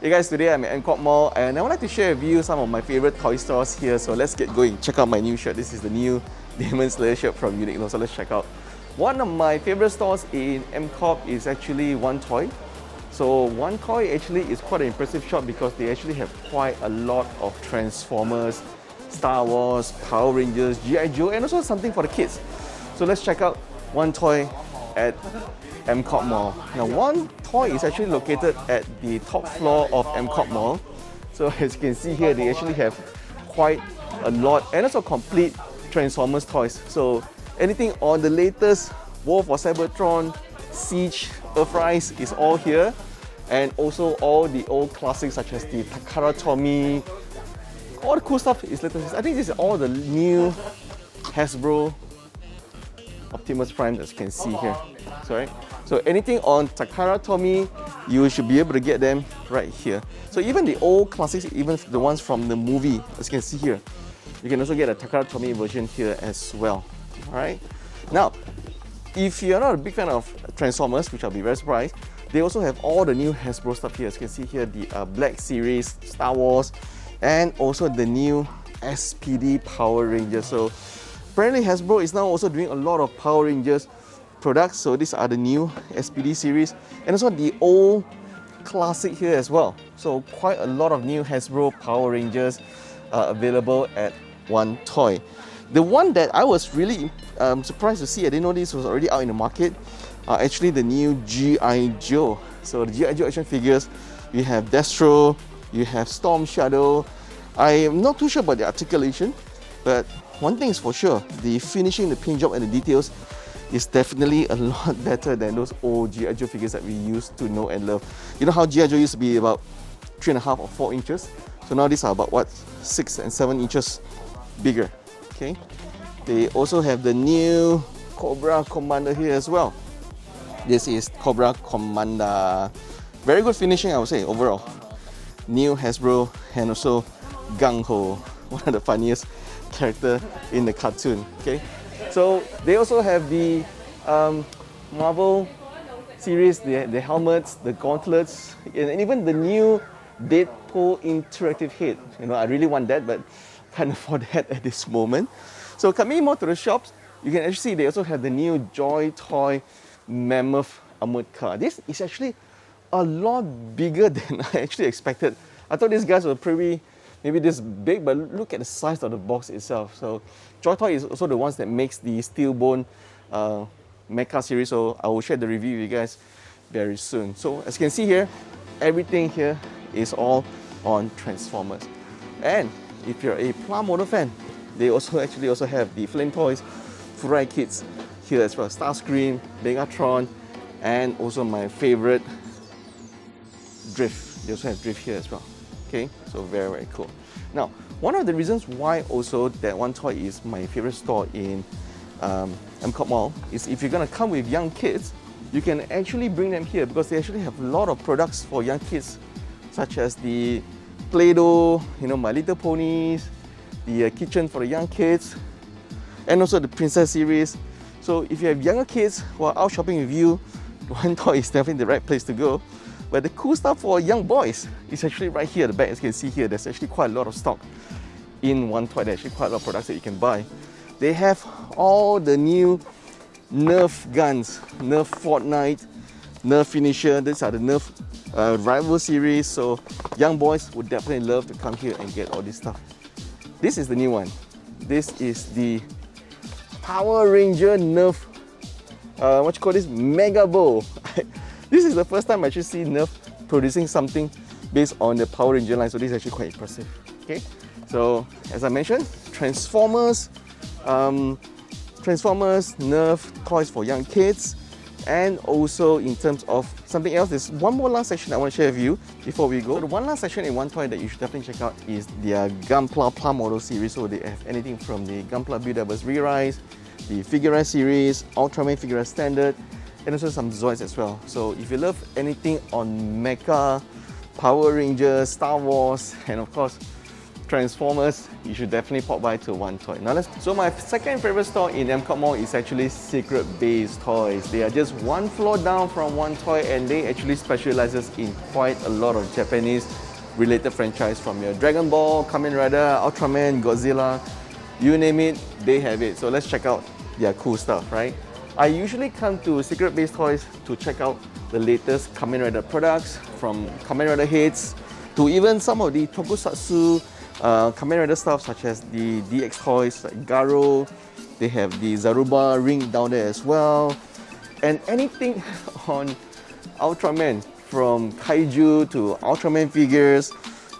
Hey guys, today I'm at Amcorp Mall and I would like to share with you some of my favorite toy stores here. So let's get going. Check out my new shirt. This is the new Demon Slayer shirt from Uniqlo. So let's check out. One of my favorite stores in Amcorp is actually One Toy. So One Toy actually is quite an impressive shop because they actually have quite a lot of Transformers, Star Wars, Power Rangers, G.I. Joe, and also something for the kids. So let's check out One Toy at Amcorp Mall. Now, One Toy is actually located at the top floor of Amcorp Mall. So as you can see here, they actually have quite a lot and also complete Transformers toys. So anything on the latest War for Cybertron, Siege, Earthrise is all here. And also all the old classics such as the Takara Tomy. All the cool stuff is latest. I think this is all the new Hasbro Optimus Prime as you can see here. Sorry. So anything on Takara Tomy, you should be able to get them right here. So even the old classics, even the ones from the movie, as you can see here, you can also get a Takara Tomy version here as well. Alright. Now, if you're not a big fan of Transformers, which I'll be very surprised, they also have all the new Hasbro stuff here. As you can see here, the Black Series, Star Wars, and also the new SPD Power Rangers. So apparently Hasbro is now also doing a lot of Power Rangers products. So these are the new SPD series and also the old classic here as well. So quite a lot of new Hasbro Power Rangers available at One Toy. The one that I was really surprised to see, I didn't know this was already out in the market, are actually the new G.I. Joe. So the G.I. Joe action figures, you have Destro, you have Storm Shadow. I am not too sure about the articulation, but one thing is for sure, the finishing, the paint job and the details is definitely a lot better than those old G.I. Joe figures that we used to know and love. You know how G.I. Joe used to be about 3.5 or 4 inches? So now these are about what, 6 and 7 inches bigger. Okay. They also have the new Cobra Commander here as well. This is Cobra Commander. Very good finishing, I would say, overall. New Hasbro and also Gung Ho, one of the funniest character in the cartoon. Okay. So they also have the Marvel series, the helmets, the gauntlets, and even the new Deadpool interactive head. You know, I really want that, but can't afford that at this moment. So coming more to the shops, you can actually see they also have the new Joy Toy Mammoth armored car. This is actually a lot bigger than I actually expected. I thought these guys were pretty maybe this big, but look at the size of the box itself. So Joy Toy is also the ones that makes the Steelbone mecha series, so I will share the review with you guys very soon. So as you can see here, everything here is all on Transformers. And if you're a Pla Motor fan, they also actually have the Flame Toys Furai kits here as well. Starscream, Megatron, and also my favorite Drift. They also have Drift here as well. Okay, so very, very cool. Now, one of the reasons why also that One Toy is my favorite store in Amcorp Mall is if you're gonna come with young kids, you can actually bring them here because they actually have a lot of products for young kids, such as the Play-Doh, you know, My Little Ponies, the kitchen for the young kids, and also the Princess series. So if you have younger kids who are out shopping with you, One Toy is definitely the right place to go. But the cool stuff for young boys is actually right here at the back. As you can see here, there's actually quite a lot of stock in One Toy. There's actually quite a lot of products that you can buy. They have all the new Nerf guns, Nerf Fortnite, Nerf Finisher. These are the Nerf Rival series. So young boys would definitely love to come here and get all this stuff. This is the new one. This is the Power Ranger Nerf, what you call this? Mega Bow. This is the first time I actually see Nerf producing something based on the Power Ranger line, so this is actually quite impressive. Okay, so as I mentioned, Transformers, Nerf toys for young kids, and also in terms of something else, there's one more last section I want to share with you before we go. So the one last section in One Toy that you should definitely check out is their Gunpla Pla Model series. So they have anything from the Gunpla Builders Re-Rise, the Figure series, Ultraman Figure Standard, and also some Zoids as well. So if you love anything on Mecha, Power Rangers, Star Wars, and of course Transformers, you should definitely pop by to One Toy. Now so my second favorite store in Amcorp Mall is actually Secret Base Toys. They are just one floor down from One Toy, and they actually specializes in quite a lot of Japanese related franchise, from your Dragon Ball, Kamen Rider, Ultraman, Godzilla, you name it, they have it. So let's check out their cool stuff, right? I usually come to Secret Base Toys to check out the latest Kamen Rider products, from Kamen Rider heads to even some of the tokusatsu Kamen Rider stuff, such as the DX toys like Garo. They have the Zaruba ring down there as well, and anything on Ultraman, from Kaiju to Ultraman figures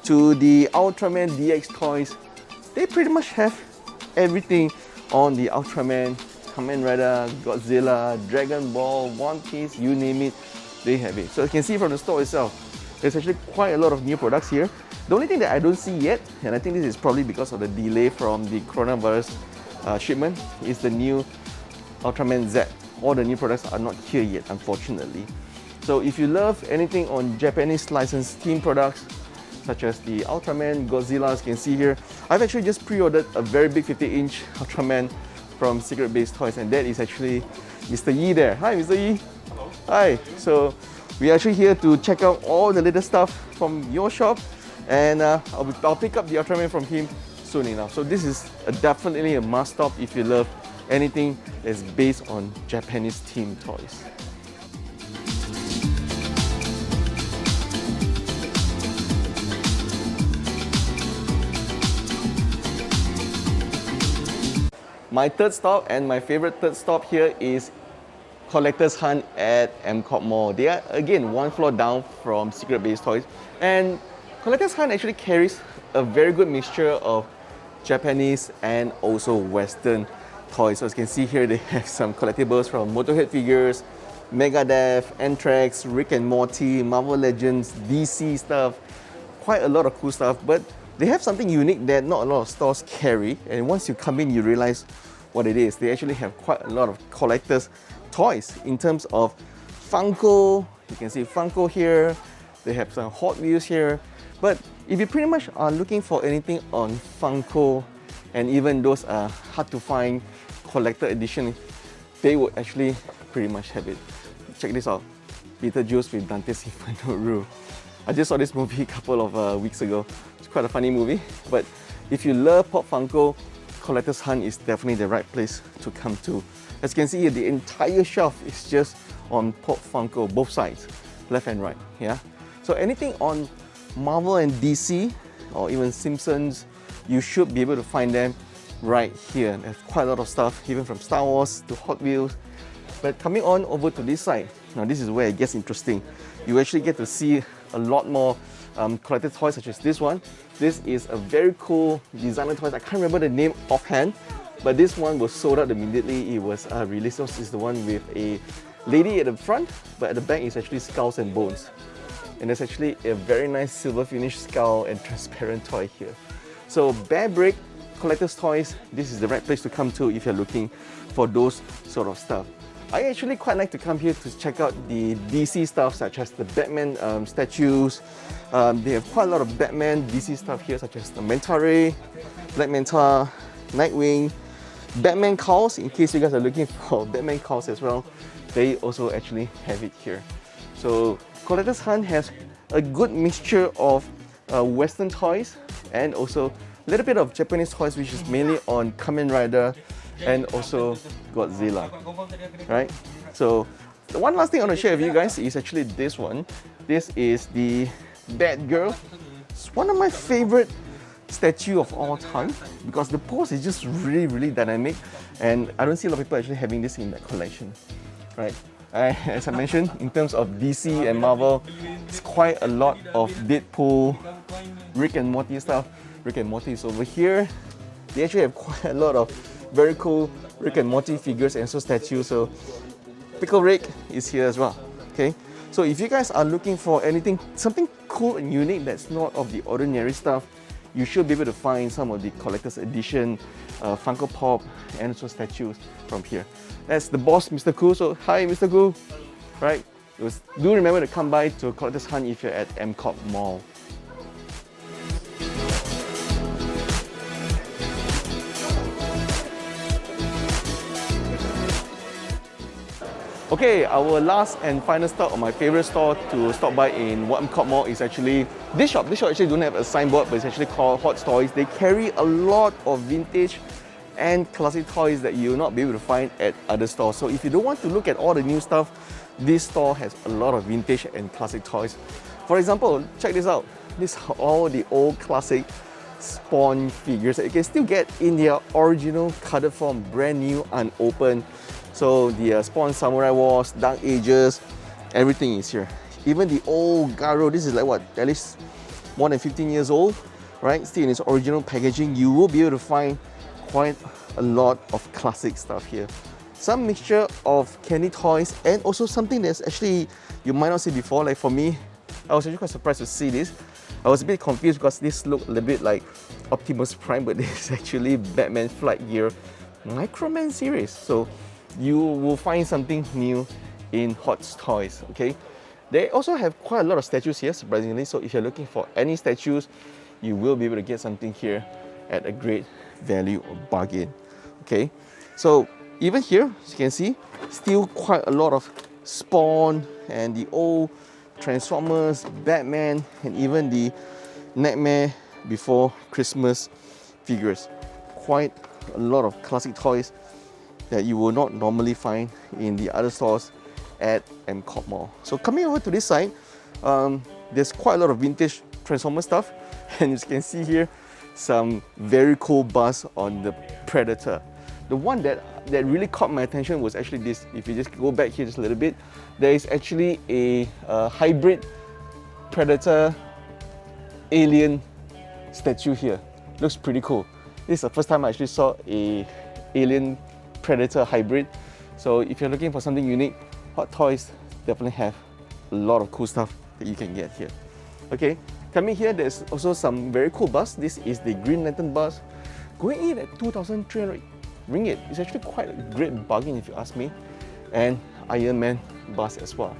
to the Ultraman DX toys. They pretty much have everything on the Ultraman, Kamen Rider, Godzilla, Dragon Ball, One Piece, you name it, they have it. So you can see from the store itself, there's actually quite a lot of new products here. The only thing that I don't see yet, and I think this is probably because of the delay from the coronavirus shipment, is the new Ultraman Z. All the new products are not here yet, unfortunately. So if you love anything on Japanese licensed team products, such as the Ultraman, Godzilla, as you can see here, I've actually just pre-ordered a very big 50-inch Ultraman from Secret Base Toys, and that is actually Mr. Yi there. Hi, Mr. Yi. Hello. Hi. So we're actually here to check out all the latest stuff from your shop, and I'll pick up the Ultraman from him soon enough. So this is definitely a must-stop if you love anything that's based on Japanese team toys. My third stop, and my favorite third stop here, is Collector's Hunt at Amcorp Mall. They are again one floor down from Secret Base Toys, and Collector's Hunt actually carries a very good mixture of Japanese and also Western toys. So as you can see here, they have some collectibles from Motorhead figures, Megadeth, Anthrax, Rick and Morty, Marvel Legends, DC stuff, quite a lot of cool stuff. But they have something unique that not a lot of stores carry, and once you come in, you realize what it is. They actually have quite a lot of collectors toys in terms of Funko. You can see Funko here. They have some Hot Wheels here. But if you pretty much are looking for anything on Funko, and even those hard to find collector edition, they would actually pretty much have it. Check this out, Beetlejuice with Dante's Inferno Rule. I just saw this movie a couple of weeks ago. It's quite a funny movie, but if you love Pop Funko, Collector's Hunt is definitely the right place to come to. As you can see here, the entire shelf is just on Pop Funko, both sides, left and right, yeah? So anything on Marvel and DC, or even Simpsons, you should be able to find them right here. There's quite a lot of stuff, even from Star Wars to Hot Wheels. But coming on over to this side, now this is where it gets interesting. You actually get to see a lot more collector toys, such as this one. This is a very cool designer toy. I can't remember the name offhand, but this one was sold out immediately. It was released. This is the one with a lady at the front, but at the back is actually skulls and bones. And there's actually a very nice silver finish skull and transparent toy here. So Bear Brick collector's toys, this is the right place to come to if you're looking for those sort of stuff. I actually quite like to come here to check out the DC stuff, such as the Batman statues. They have quite a lot of Batman DC stuff here, such as the Manta Ray, Black Manta, Nightwing, Batman cowls. In case you guys are looking for Batman cowls as well, they also actually have it here. So Collector's Hunt has a good mixture of Western toys and also a little bit of Japanese toys, which is mainly on Kamen Rider and also Godzilla, right? So the one last thing I want to share with you guys is actually this one. This is the Batgirl. It's one of my favorite statue of all time because the pose is just really dynamic, and I don't see a lot of people actually having this in their collection, right? As I mentioned, in terms of DC and Marvel, it's quite a lot of Deadpool, Rick and Morty stuff. Rick and Morty is over here. They actually have quite a lot of very cool Rick and Morty figures and so statues. So Pickle Rick is here as well. Okay, so if you guys are looking for anything, something cool and unique that's not of the ordinary stuff, you should be able to find some of the collector's edition Funko Pop and also statues from here. That's the boss, Mr. Koo. So hi, Mr. Koo. Right? Do remember to come by to Collector's Hunt if you're at Amcorp Mall. Okay, our last and final stop on my favorite store to stop by in Amcorp Mall is actually this shop. This shop actually don't have a signboard, but it's actually called Hot Toys. They carry a lot of vintage and classic toys that you'll not be able to find at other stores. So if you don't want to look at all the new stuff, this store has a lot of vintage and classic toys. For example, check this out. These are all the old classic Spawn figures that you can still get in their original carded form, brand new, unopened. So the Spawn Samurai Wars, Dark Ages, everything is here. Even the old Garo, this is like what, at least more than 15 years old, right? Still in its original packaging. You will be able to find quite a lot of classic stuff here. Some mixture of candy toys and also something that's actually you might not see before. Like for me, I was actually quite surprised to see this. I was a bit confused because this looked a little bit like Optimus Prime, but this is actually Batman Flight Gear Microman series. So you will find something new in Hot Toys, okay? They also have quite a lot of statues here, surprisingly. So if you're looking for any statues, you will be able to get something here at a great value or bargain, okay? So even here, as you can see, still quite a lot of Spawn and the old Transformers, Batman, and even the Nightmare Before Christmas figures. Quite a lot of classic toys that you will not normally find in the other stores at Amcorp Mall. So coming over to this side, there's quite a lot of vintage Transformer stuff, and you can see here some very cool buzz on the Predator. The one that really caught my attention was actually this. If you just go back here just a little bit, there is actually a hybrid Predator alien statue here. Looks pretty cool. This is the first time I actually saw a alien Predator hybrid. So if you're looking for something unique, Hot Toys definitely have a lot of cool stuff that you can get here. Okay, coming here, there's also some very cool bus. This is the Green Lantern bus, going in at 2,300 ringgit. It's actually quite a great bargain if you ask me. And Iron Man bus as well.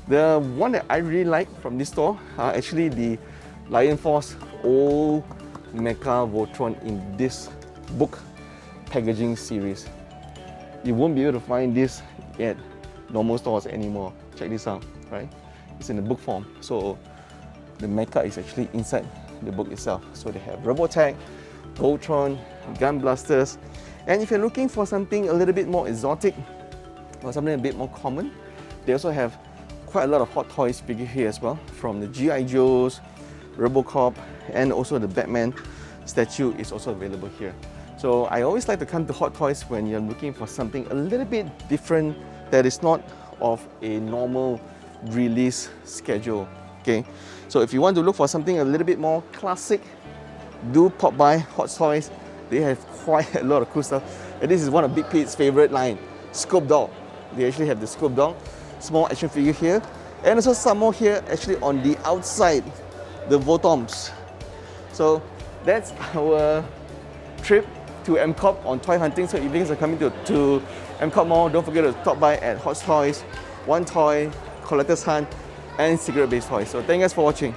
The one that I really like from this store are actually the Lion Force old Mecha Voltron in this book packaging series. You won't be able to find this at normal stores anymore. Check this out, right? It's in the book form. So the mecha is actually inside the book itself. So they have Robotech, Voltron, gun blasters. And if you're looking for something a little bit more exotic or something a bit more common, they also have quite a lot of Hot Toys figure here as well, from the G.I. Joes, Robocop, and also the Batman statue is also available here. So I always like to come to Hot Toys when you're looking for something a little bit different that is not of a normal release schedule, okay? So if you want to look for something a little bit more classic, do pop by Hot Toys. They have quite a lot of cool stuff. And this is one of Big Pete's favorite line, Scope Dog. They actually have the Scope Dog, small action figure here. And also some more here actually on the outside, the Votoms. So that's our trip to Amcorp on toy hunting. So if you guys are coming to Amcorp Mall, don't forget to stop by at Hot Toys, One Toy, Collector's Hunt, and Cigarette Base Toys. So thank you guys for watching.